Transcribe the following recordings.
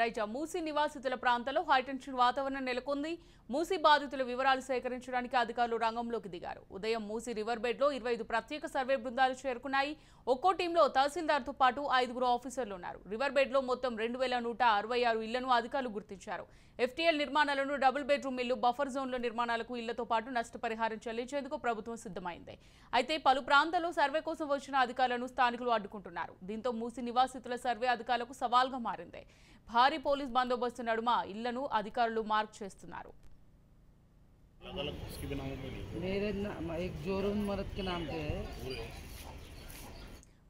Right Musi నివాసితుల ప్రాంతాల్లో high tension వాతావరణం నెలకొంది. మూసీ బాధితుల వివరాలు సేకరించడానికి అధికారులు రంగంలోకి దిగారు. ఉదయం మూసీ రివర్ బెడ్ లో 25 ప్రత్యేక సర్వే బృందాలు చేరుకున్నాయి. ఒక్కో టీంలో తహసీల్దార్తో పాటు 5 ఆఫీసర్లు ఉన్నారు. రివర్ బెడ్ లో మొత్తం 2166 ఇళ్లను అధికారులు గుర్తించారు. ఎఫ్టీఎల్ నిర్మాణాలను డబుల్ బెడ్రూమ్ ఇల్లు బఫర్ జోన్ల నిర్మాణాలకు ఇళ్లతో పాటు నష్టపరిహారం చెల్లించేందుకు ప్రభుత్వం సిద్ధమైంది. అయితే పలు ప్రాంతాల్లో సర్వే కోసం వచ్చిన అధికారులను స్థానికులు అడ్డుకుంటున్నారు. దీంతో మూసీ నివాసితుల సర్వే అధికారులకు సవాల్గా మారింది. భారీ పోలీస్ బందోబస్తు నడుమ ఇళ్లను అధికారులు మార్క్ చేస్తున్నారు.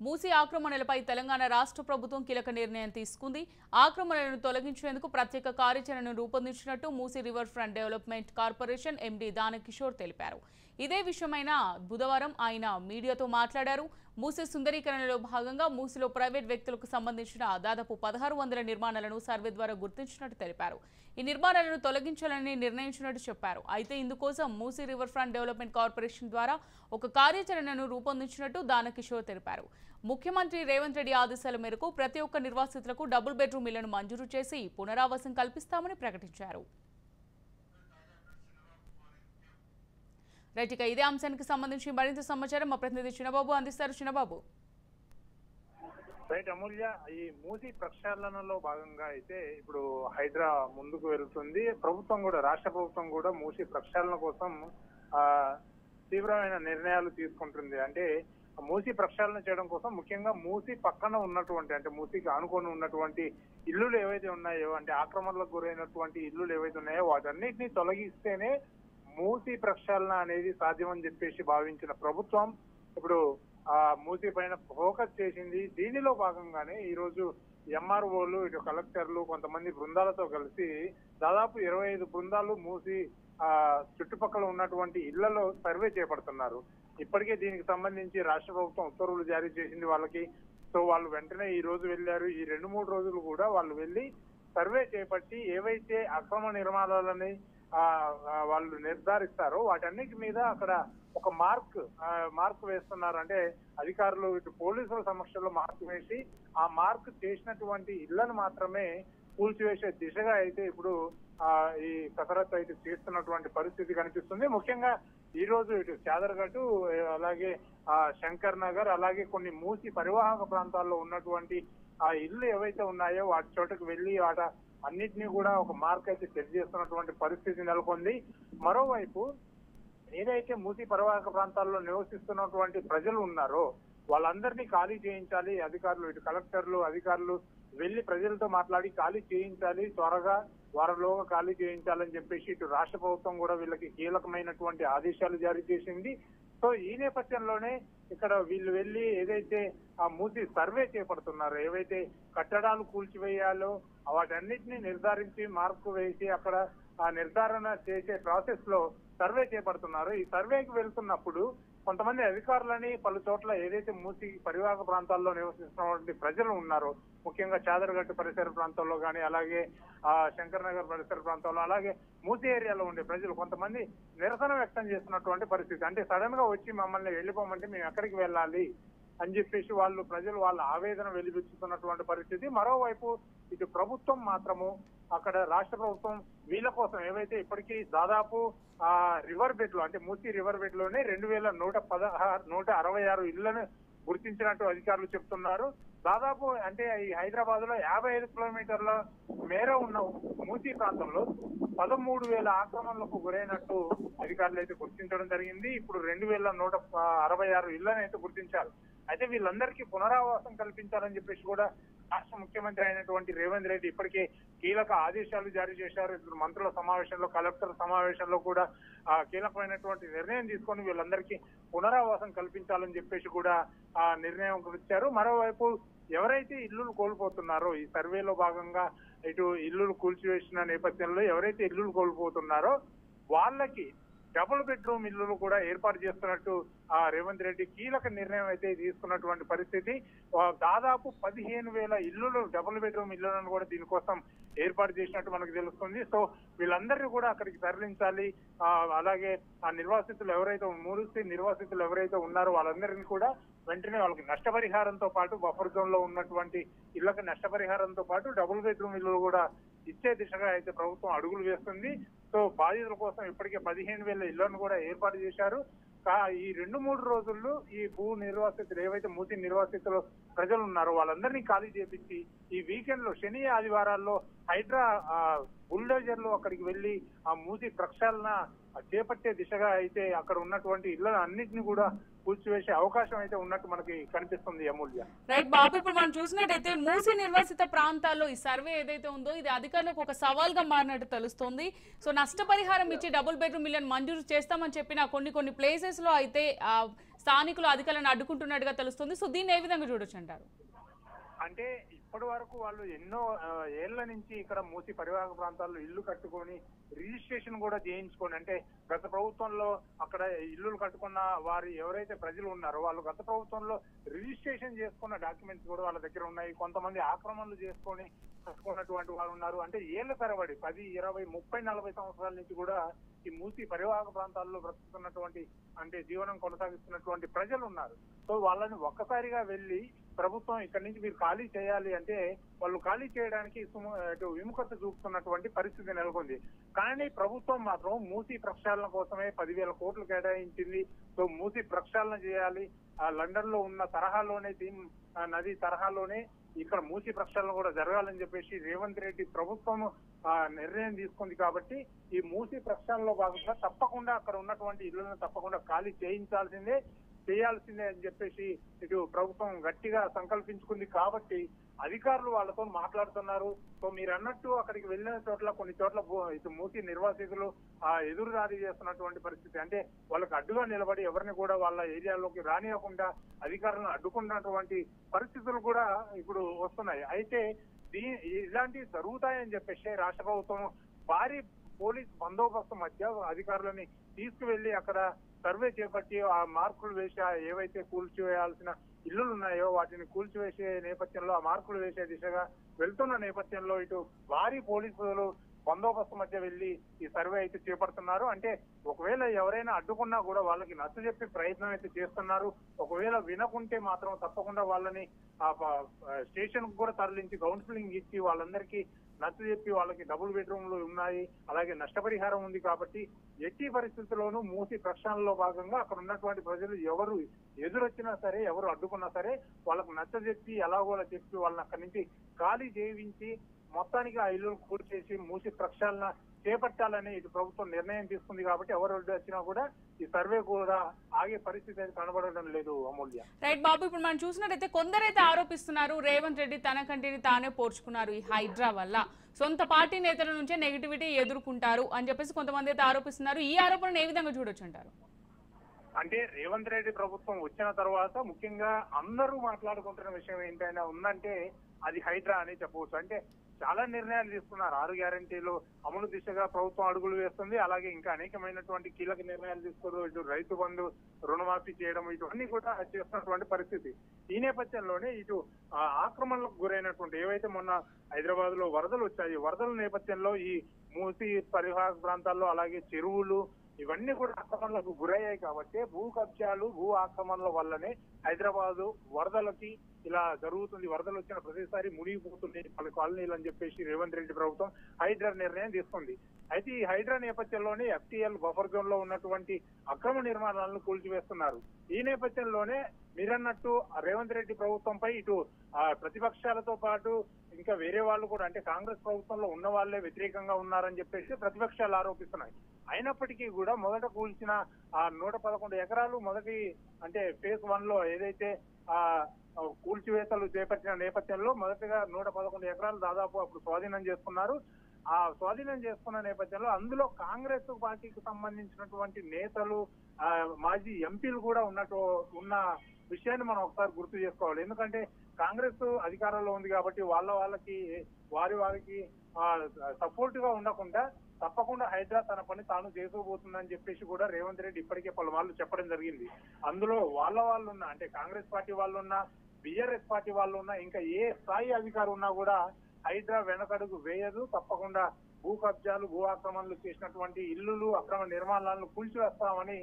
మూసీ ఆక్రమణలపై తెలంగాణ రాష్ట్ర ప్రభుత్వం కీలక నిర్ణయం తీసుకుంది. ఆక్రమణలను తొలగించేందుకు ప్రత్యేక కార్యాచరణను రూపొందించినట్టు Musi river front development corporation MD Danakishore తెలిపారు. ఇదే విషయమైన బుధవారం ఆయన మీడియాతో మాట్లాడారు. మూసీ సుందరీకరణలో భాగంగా మూసీలో ప్రైవేట్ వ్యక్తులకు సంబంధించిన దాదాపు 1600 నిర్మాణాలను సర్వే ద్వారా గుర్తించినట్టు తెలిపారు. ఈ నిర్మాణాలను తొలగించాలని నిర్ణయించినట్టు చెప్పారు. అయితే ఇందుకోసం Musi river front development corporation ద్వారా ఒక కార్యాచరణను రూపొందించినట్టు దానకిషోర్ తెలిపారు. ముఖ్యమంత్రి రేవంత్ రెడ్డి ఆదేశాల మేరకు ప్రతి ఒక్క నిర్వాసితులకు డబుల్ బెడ్రూమ్ ఇళ్లను మంజూరు చేసి పునరావాసం కల్పిస్తామని ప్రకటించారు. రైట్, ఇక ఇదే అంశానికి సంబంధించి మరింత సమాచారం మా ప్రతినిధి చిన్నబాబు అందిస్తారు. చిన్నబాబు. రైట్ అమూల్య, ఈ మూసీ ప్రక్షాళనలో భాగంగా అయితే ఇప్పుడు హైడ్రా ముందుకు వెళ్తుంది. ప్రభుత్వం కూడా, రాష్ట్ర ప్రభుత్వం కూడా మూసీ ప్రక్షాళన కోసం తీవ్రమైన నిర్ణయాలు తీసుకుంటుంది. అంటే మూసీ ప్రక్షాళన చేయడం కోసం ముఖ్యంగా మూసీ పక్కన ఉన్నటువంటి, అంటే మూసీకి ఆనుకొని ఉన్నటువంటి ఇల్లులు ఏవైతే ఉన్నాయో, అంటే ఆక్రమణలకు గురైనటువంటి ఇల్లులు ఏవైతే ఉన్నాయో వాటన్నిటిని తొలగిస్తేనే మూసీ ప్రక్షాళన అనేది సాధ్యమని చెప్పేసి భావించిన ప్రభుత్వం ఇప్పుడు మూసీ పైన ఫోకస్ చేసింది. దీనిలో భాగంగానే ఈ రోజు ఎంఆర్ఓలు, ఇటు కలెక్టర్లు, కొంతమంది బృందాలతో కలిసి దాదాపు 25 బృందాలు మూసీ చుట్టుపక్కల ఉన్నటువంటి ఇళ్లలో సర్వే చేపడుతున్నారు. ఇప్పటికే దీనికి సంబంధించి రాష్ట్ర ప్రభుత్వం ఉత్తర్వులు జారీ చేసింది వాళ్ళకి. సో వాళ్ళు వెంటనే ఈ రోజు వెళ్ళారు. ఈ 2-3 రోజులు కూడా వాళ్ళు వెళ్ళి సర్వే చేపట్టి ఏవైతే అక్రమ నిర్మాణాలని వాళ్ళు నిర్ధారిస్తారో వాటన్నిటి మీద అక్కడ ఒక మార్క్ వేస్తున్నారు. అంటే అధికారులు ఇటు పోలీసుల సమక్షంలో మార్క్ వేసి ఆ మార్క్ చేసినటువంటి ఇళ్లను మాత్రమే కూల్చివేసే దిశగా అయితే ఇప్పుడు ఈ కసరత్తు అయితే చేస్తున్నటువంటి పరిస్థితి కనిపిస్తుంది. ముఖ్యంగా ఈ రోజు ఇటు చాదర్గట్టు, అలాగే శంకర్ నగర్, అలాగే కొన్ని మూసి పరివాహక ప్రాంతాల్లో ఉన్నటువంటి ఆ ఇల్లు ఏవైతే ఉన్నాయో వాటి చోటకు వెళ్లి అన్నిటినీ కూడా ఒక మార్క్ అయితే సెట్ చేస్తున్నటువంటి పరిస్థితి నెలకొంది. మరోవైపు ఏదైతే మూసీ పరివాహక ప్రాంతాల్లో నివసిస్తున్నటువంటి ప్రజలు ఉన్నారో వాళ్ళందరినీ ఖాళీ చేయించాలి. అధికారులు, ఇటు కలెక్టర్లు, అధికారులు వెళ్లి ప్రజలతో మాట్లాడి ఖాళీ చేయించాలి, త్వరగా వారంలోగా ఖాళీ చేయించాలని చెప్పేసి ఇటు రాష్ట్ర ప్రభుత్వం కూడా వీళ్ళకి కీలకమైనటువంటి ఆదేశాలు జారీ చేసింది. సో ఈ నేపథ్యంలోనే ఇక్కడ వీళ్ళు వెళ్లి ఏదైతే ఆ మూసీ సర్వే చేపడుతున్నారో, ఏవైతే కట్టడాలు కూల్చివేయాలో వాటన్నిటిని నిర్ధారించి మార్కు వేసి అక్కడ ఆ నిర్ధారణ చేసే ప్రాసెస్ లో సర్వే చేపడుతున్నారు. ఈ సర్వేకి వెళ్తున్నప్పుడు కొంతమంది అధికారులని పలు చోట్ల ఏదైతే మూసీ పరివాహక ప్రాంతాల్లో నివసిస్తున్నటువంటి ప్రజలు ఉన్నారో, ముఖ్యంగా చాదర్గట్టు పరిసర ప్రాంతాల్లో కానీ, అలాగే శంకర్ నగర్ పరిసర ప్రాంతాల్లో, అలాగే మూసీ ఏరియాలో ఉండే ప్రజలు కొంతమంది నిరసన వ్యక్తం చేస్తున్నటువంటి పరిస్థితి. అంటే సడన్ గా వచ్చి మమ్మల్ని వెళ్ళిపోమంటే మేము ఎక్కడికి వెళ్ళాలి అని చెప్పేసి ప్రజలు వాళ్ళ ఆవేదన వెలిబుచ్చుతున్నటువంటి పరిస్థితి. మరోవైపు ఇటు ప్రభుత్వం మాత్రము, అక్కడ రాష్ట్ర ప్రభుత్వం వీళ్ళ కోసం ఏవైతే ఇప్పటికీ దాదాపు రివర్ బెడ్ లో, అంటే మూసీ రివర్ బెడ్ లోనే 2166 ఇళ్లను గుర్తించినట్టు అధికారులు చెప్తున్నారు. దాదాపు అంటే ఈ హైదరాబాద్ లో 55 కిలోమీటర్ల మేర ఉన్న మూసీ ప్రాంతంలో 13,000 ఆక్రమణలకు గురైనట్టు అధికారులు అయితే గుర్తించడం జరిగింది. ఇప్పుడు 2166 ఇళ్లను అయితే గుర్తించారు. అయితే వీళ్ళందరికీ పునరావాసం కల్పించాలని చెప్పేసి కూడా రాష్ట్ర ముఖ్యమంత్రి అయినటువంటి రేవంత్ రెడ్డి ఇప్పటికే కీలక ఆదేశాలు జారీ చేశారు. ఇప్పుడు మంత్రుల సమావేశంలో, కలెక్టర్ సమావేశంలో కూడా కీలకమైనటువంటి నిర్ణయం తీసుకొని వీళ్ళందరికీ పునరావాసం కల్పించాలని చెప్పేసి కూడా నిర్ణయం ఇచ్చారు. మరోవైపు ఎవరైతే ఇల్లులు కోల్పోతున్నారో, ఈ సర్వేలో భాగంగా ఇటు ఇల్లులు కూల్చివేసిన నేపథ్యంలో ఎవరైతే ఇల్లులు కోల్పోతున్నారో వాళ్ళకి డబుల్ బెడ్రూమ్ ఇల్లులు కూడా ఏర్పాటు చేస్తున్నట్టు రేవంత్ రెడ్డి కీలక నిర్ణయం అయితే తీసుకున్నటువంటి పరిస్థితి. దాదాపు 15,000 ఇల్లులు డబుల్ బెడ్రూమ్ ఇల్లులను కూడా దీనికోసం ఏర్పాటు చేసినట్టు మనకు తెలుస్తుంది. సో వీళ్ళందరినీ కూడా అక్కడికి తరలించాలి. అలాగే ఆ నిర్వాసితులు ఎవరైతే మూసి నిర్వాసితులు ఎవరైతే ఉన్నారో వాళ్ళందరినీ కూడా వెంటనే వాళ్ళకి నష్టపరిహారంతో పాటు బఫర్ జోన్ లో ఉన్నటువంటి ఇళ్లకు నష్టపరిహారంతో పాటు డబుల్ బెడ్రూమ్ ఇల్లు కూడా ఇచ్చే దిశగా అయితే ప్రభుత్వం అడుగులు వేస్తుంది. సో బాధితుల కోసం ఇప్పటికే 15,000 ఇళ్లను కూడా ఏర్పాటు చేశారు. ఈ 2-3 రోజుల్లో ఈ భూ నిర్వాసితులు ఏవైతే మూసి నిర్వాసితులు ప్రజలు ఉన్నారో వాళ్ళందరినీ ఖాళీ చేపించి ఈ వీకెండ్ లో శని ఆదివారాల్లో హైడ్రా బుల్డోజర్లు అక్కడికి వెళ్లి ఆ మూసి ప్రక్షాళన చేపట్టే దిశగా అయితే అక్కడ ఉన్నటువంటి ఇళ్లను అన్నింటినీ కూడా కూల్చివేసే అవకాశం అయితే ఉన్నట్టు మనకి కనిపిస్తుంది. అమూల్య రైట్ బాబు, ఇప్పుడు మనం చూసినట్టయితే మూసి నిర్వాసిత ప్రాంతాల్లో ఈ సర్వే ఏదైతే ఉందో ఇది అధికారులకు ఒక సవాల్గా మారినట్టు తెలుస్తుంది. సో నష్టపరిహారం ఇచ్చి డబుల్ బెడ్రూమ్ ఇళ్లను మంజూరు చేస్తామని చెప్పిన కొన్ని ప్లేసెస్ లో అయితే స్థానికులు అధికారులను అడ్డుకుంటున్నట్టుగా తెలుస్తుంది. సో దీన్ని ఏ విధంగా చూడొచ్చు అంటారు? అంటే ఇప్పటి వరకు వాళ్ళు ఎన్నో ఏళ్ల నుంచి ఇక్కడ మూసి పరివాహక ప్రాంతాల్లో ఇల్లు కట్టుకొని రిజిస్ట్రేషన్ కూడా చేయించుకొని, అంటే గత ప్రభుత్వంలో అక్కడ ఇల్లులు కట్టుకున్న వారు ఎవరైతే ప్రజలు ఉన్నారో వాళ్ళు గత ప్రభుత్వంలో రిజిస్ట్రేషన్ చేసుకున్న డాక్యుమెంట్స్ కూడా వాళ్ళ దగ్గర ఉన్నాయి. కొంతమంది ఆక్రమణలు చేసుకొని కట్టుకున్నటువంటి వారు ఉన్నారు. అంటే ఏళ్ల తరబడి 10, 20, 30, 40 సంవత్సరాల నుంచి కూడా ఈ మూసి పరివాహక ప్రాంతాల్లో బ్రతుకుతున్నటువంటి అంటే జీవనం కొనసాగిస్తున్నటువంటి ప్రజలు ఉన్నారు. సో వాళ్ళని ఒక్కసారిగా వెళ్లి ప్రభుత్వం ఇక్కడి నుంచి మీరు ఖాళీ చేయాలి అంటే వాళ్ళు ఖాళీ చేయడానికి విముఖత చూపుతున్నటువంటి పరిస్థితి నెలకొంది. కానీ ప్రభుత్వం మాత్రం మూసి ప్రక్షాళన కోసమే 10,000 కోట్లు కేటాయించింది. సో మూసి ప్రక్షాళన చేయాలి, లండన్ లో ఉన్న తరహాలోనే నది తరహాలోనే ఇక్కడ మూసి ప్రక్షాళన కూడా జరగాలని చెప్పేసి రేవంత్ రెడ్డి ప్రభుత్వం నిర్ణయం తీసుకుంది. కాబట్టి ఈ మూసి ప్రక్షాళనలో భాగంగా తప్పకుండా అక్కడ ఉన్నటువంటి ఇళ్లను తప్పకుండా ఖాళీ చేయాల్సిందే అని చెప్పేసి ఇటు ప్రభుత్వం గట్టిగా సంకల్పించుకుంది. కాబట్టి అధికారులు వాళ్ళతో మాట్లాడుతున్నారు. సో మీరు అన్నట్టు అక్కడికి వెళ్ళిన చోట్ల కొన్ని చోట్ల ఇటు మూసి నిర్వాసితులు ఎదురుదాడి చేస్తున్నటువంటి పరిస్థితి. అంటే వాళ్ళకి అడ్డుగా నిలబడి ఎవరిని కూడా వాళ్ళ ఏరియాలోకి రానియకుండా అధికారులను అడ్డుకున్నటువంటి పరిస్థితులు కూడా ఇప్పుడు వస్తున్నాయి. అయితే ఇలాంటివి జరుగుతాయని చెప్పేసి రాష్ట్ర ప్రభుత్వం భారీ పోలీస్ బందోబస్తు మధ్య అధికారులని తీసుకువెళ్లి అక్కడ సర్వే చేపట్టి ఆ మార్కులు వేసి ఏవైతే కూల్చివేయాల్సిన ఇళ్లులు ఉన్నాయో వాటిని కూల్చివేసే నేపథ్యంలో ఆ మార్కులు వేసే దిశగా వెళ్తున్న నేపథ్యంలో ఇటు భారీ పోలీసులు బందోబస్తు మధ్య వెళ్లి ఈ సర్వే అయితే చేపడుతున్నారు. అంటే ఒకవేళ ఎవరైనా అడ్డుకున్నా కూడా వాళ్ళకి నచ్చజెప్పి ప్రయత్నం అయితే చేస్తున్నారు. ఒకవేళ వినకుంటే మాత్రం తప్పకుండా వాళ్ళని స్టేషన్ కు కూడా తరలించి కౌన్సిలింగ్ ఇచ్చి వాళ్ళందరికీ నచ్చజెప్పి వాళ్ళకి డబుల్ బెడ్రూమ్లు ఉన్నాయి, అలాగే నష్టపరిహారం ఉంది. కాబట్టి ఎట్టి పరిస్థితుల్లోనూ మూసి ప్రక్షాళనలో భాగంగా అక్కడ ఉన్నటువంటి ప్రజలు ఎవరు ఎదురొచ్చినా సరే ఎవరు అడ్డుకున్నా సరే వాళ్ళకు నచ్చజెప్పి ఎలాగోలా చెప్పి వాళ్ళని అక్కడి నుంచి ఖాళీ చేయించి మొత్తానికి ఆ ఇల్లు కూల్చేసి మూసి ప్రక్షాళన చేపట్టాలని ఇటు ప్రభుత్వం నిర్ణయం తీసుకుంది. కాబట్టి ఎవరు వచ్చినా కూడా ఈ సర్వే కూడా ఆగే పరిస్థితి అయితే కనబడడం లేదు. అమూల్య రైట్ బాబు, ఇప్పుడు మనం చూసినట్టయితే కొందరైతే ఆరోపిస్తున్నారు రేవంత్ రెడ్డి తన కంటిని తానే పోర్చుకున్నారు ఈ హైడ్రా వల్ల, సొంత పార్టీ నేతల నుంచే నెగిటివిటీ ఎదుర్కొంటారు అని చెప్పేసి కొంతమంది అయితే ఆరోపిస్తున్నారు. ఈ ఆరోపణను ఏ విధంగా చూడొచ్చు అంటారు? అంటే రేవంత్ రెడ్డి ప్రభుత్వం వచ్చిన తర్వాత ముఖ్యంగా అందరూ మాట్లాడుకుంటున్న విషయం ఏంటైనా ఉందంటే అది హైడ్రా అని చెప్పవచ్చు. అంటే చాలా నిర్ణయాలు తీసుకున్నారు. 6 గ్యారంటీలు అమలు దిశగా ప్రభుత్వం అడుగులు వేస్తుంది. అలాగే ఇంకా అనేకమైనటువంటి కీలక నిర్ణయాలు తీసుకున్నారు. ఇటు రైతు బంధు రుణమాఫీ చేయడం ఇవన్నీ కూడా చేస్తున్నటువంటి పరిస్థితి. ఈ నేపథ్యంలోనే ఇటు ఆక్రమణలకు గురైనటువంటి ఏవైతే మొన్న హైదరాబాద్ లో వరదలు వచ్చాయి, వరదల నేపథ్యంలో ఈ మూసి పరివాహక ప్రాంతాల్లో అలాగే చెరువులు ఇవన్నీ కూడా ఆక్రమణలకు గురయ్యాయి. కాబట్టి భూ కబ్జాలు భూ ఆక్రమణల వల్లనే హైదరాబాదు వరదలకి ఇలా జరుగుతుంది. వరదలు వచ్చిన ప్రతిసారి మునిగిపోతుంది పలు కాలనీలు అని చెప్పేసి రేవంత్ రెడ్డి ప్రభుత్వం హైడ్రా నిర్ణయం తీసుకుంది. అయితే ఈ హైడ్రా నేపథ్యంలోనే FTL బఫర్ జోన్ లో ఉన్నటువంటి అక్రమ నిర్మాణాలను కూల్చివేస్తున్నారు. ఈ నేపథ్యంలోనే మీరన్నట్టు రేవంత్ రెడ్డి ప్రభుత్వంపై ఇటు ప్రతిపక్షాలతో పాటు ఇంకా వేరే వాళ్ళు కూడా అంటే కాంగ్రెస్ ప్రభుత్వంలో ఉన్న వాళ్ళే వ్యతిరేకంగా ఉన్నారని చెప్పేసి ప్రతిపక్షాలు ఆరోపిస్తున్నాయి. అయినప్పటికీ కూడా మొదట కూల్చిన 111 ఎకరాలు మొదటి అంటే ఫేజ్ 1 లో ఏదైతే కూల్చివేతలు చేపట్టిన నేపథ్యంలో మొదటగా 111 ఎకరాలు దాదాపు అప్పుడు స్వాధీనం చేసుకున్నారు. ఆ స్వాధీనం చేసుకున్న నేపథ్యంలో అందులో కాంగ్రెస్ పార్టీకి సంబంధించినటువంటి నేతలు మాజీ ఎంపీలు కూడా ఉన్న విషయాన్ని మనం ఒకసారి గుర్తు చేసుకోవాలి. ఎందుకంటే కాంగ్రెస్ అధికారంలో ఉంది కాబట్టి వాళ్ళకి వారికి సపోర్ట్ గా ఉండకుండా తప్పకుండా హైడ్రా తన పని తాను చేసుకోబోతుందని చెప్పేసి కూడా రేవంత్ రెడ్డి ఇప్పటికే పలుమార్లు చెప్పడం జరిగింది. అందులో వాళ్ళు ఉన్న అంటే కాంగ్రెస్ పార్టీ వాళ్ళు ఉన్న, బిఆర్ఎస్ పార్టీ వాళ్ళు ఉన్న, ఇంకా ఏ స్థాయి అధికారి ఉన్నా కూడా హైడ్రా వెనకడుగు వేయదు. తప్పకుండా భూ కబ్జాలు, భూ ఆక్రమణలు చేసినటువంటి ఇల్లులు, అక్రమ నిర్మాణాలను కూల్చివేస్తామని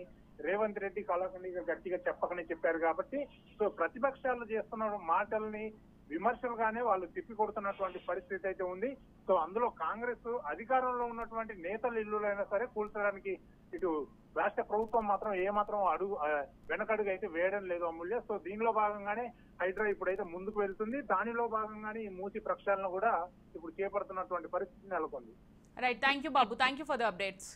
రేవంత్ రెడ్డి కళాఖండిగా గట్టిగా చెప్పకనే చెప్పారు. కాబట్టి సో ప్రతిపక్షాలు చేస్తున్న మాటల్ని విమర్శలుగానే వాళ్ళు తిప్పికొడుతున్నటువంటి పరిస్థితి అయితే ఉంది. సో అందులో కాంగ్రెస్ అధికారంలో ఉన్నటువంటి నేతల ఇల్లులైనా సరే కూల్చడానికి ఇటు రాష్ట్ర ప్రభుత్వం మాత్రం ఏమాత్రం వెనకడుగు అయితే వేయడం లేదు అమూల్య. సో దీనిలో భాగంగానే హైడ్రా ఇప్పుడైతే ముందుకు వెళ్తుంది. దానిలో భాగంగానే ఈ మూసి ప్రక్షాళన కూడా ఇప్పుడు చేపడుతున్నటువంటి పరిస్థితి నెలకొంది. Right, thank you Babu, thank you for the updates.